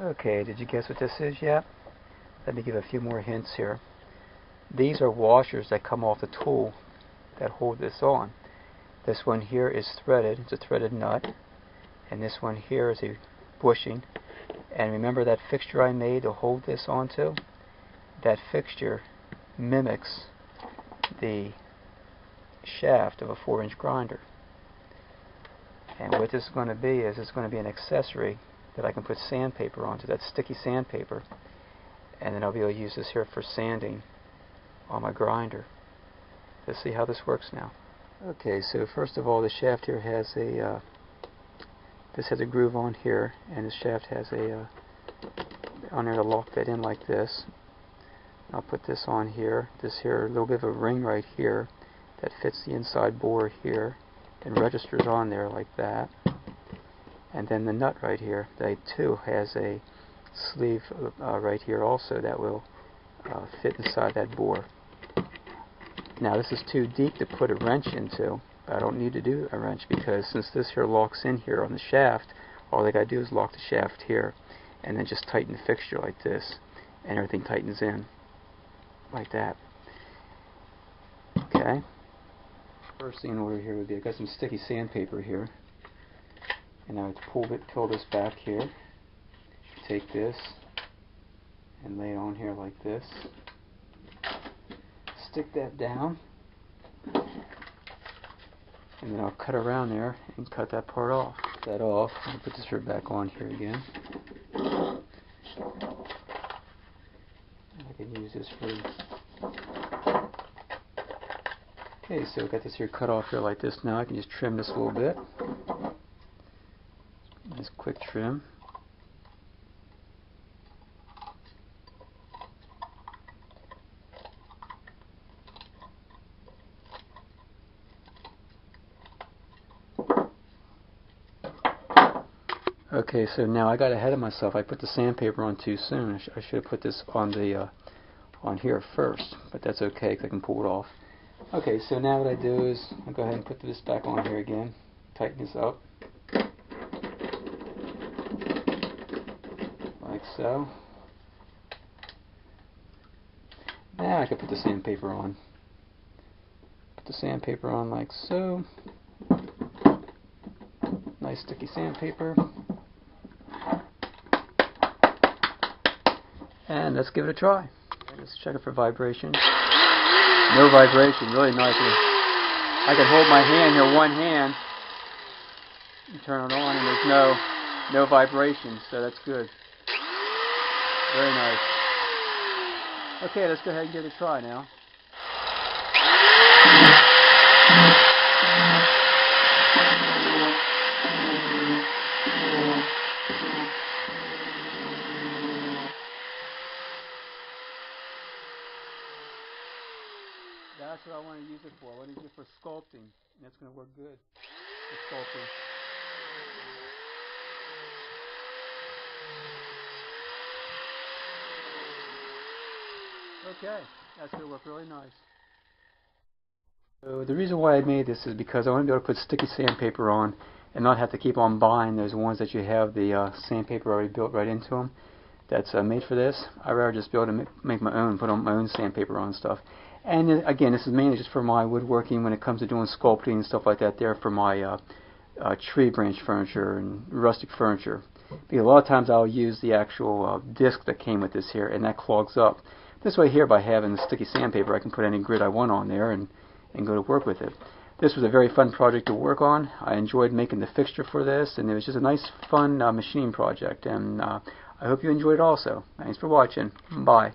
Okay, did you guess what this is yet? Let me give a few more hints here. These are washers that come off the tool that hold this on. This one here is threaded, it's a threaded nut, and this one here is a bushing. And remember that fixture I made to hold this onto? That fixture mimics the shaft of a 4-inch grinder. And what this is going to be is it's going to be an accessory that I can put sandpaper onto, that sticky sandpaper, and then I'll be able to use this here for sanding on my grinder. Let's see how this works now. Okay, so first of all, the shaft here has a this has a groove on here, and the shaft has a on there to lock that in like this. I'll put this on here. This here, a little bit of a ring right here that fits the inside bore here and registers on there like that. And then the nut right here, that too has a sleeve right here also that will fit inside that bore. Now this is too deep to put a wrench into. I don't need to do a wrench because since this here locks in here on the shaft, all I got to do is lock the shaft here and then just tighten the fixture like this, and everything tightens in like that. Okay. First thing in order here would be, I've got some sticky sandpaper here, and I would pull this back here, take this and lay it on here like this, stick that down, and then I'll cut around there and cut that part off. Cut that off, I'll put this right back on here again. I can use this for... Okay, so I've got this here cut off here like this now. I can just trim this a little bit. Nice quick trim. Okay, so now I got ahead of myself. I put the sandpaper on too soon. I should have put this on the on here first, but that's okay because I can pull it off. Okay, so now what I do is I'll go ahead and put this back on here again. Tighten this up like so. Now I can put the sandpaper on. Put the sandpaper on like so. Nice sticky sandpaper. And let's give it a try. Let's check it for vibration. No vibration, really nice. I can hold my hand here, one hand, and turn it on, and there's no vibration, so that's good. Very nice. Okay, let's go ahead and give it a try now. That's what I want to use it for. I want to use it for sculpting. And that's going to work good for sculpting. Okay, that's going to work really nice. So the reason why I made this is because I want to be able to put sticky sandpaper on and not have to keep on buying those ones that you have the sandpaper already built right into them. That's made for this. I'd rather just be able to make my own, put on my own sandpaper on stuff. And again, this is mainly just for my woodworking when it comes to doing sculpting and stuff like that there for my tree branch furniture and rustic furniture. Because a lot of times I'll use the actual disc that came with this here, and that clogs up. This way here, by having the sticky sandpaper, I can put any grid I want on there and go to work with it. This was a very fun project to work on. I enjoyed making the fixture for this, and it was just a nice, fun machine project. And I hope you enjoyed it also. Thanks for watching. Bye.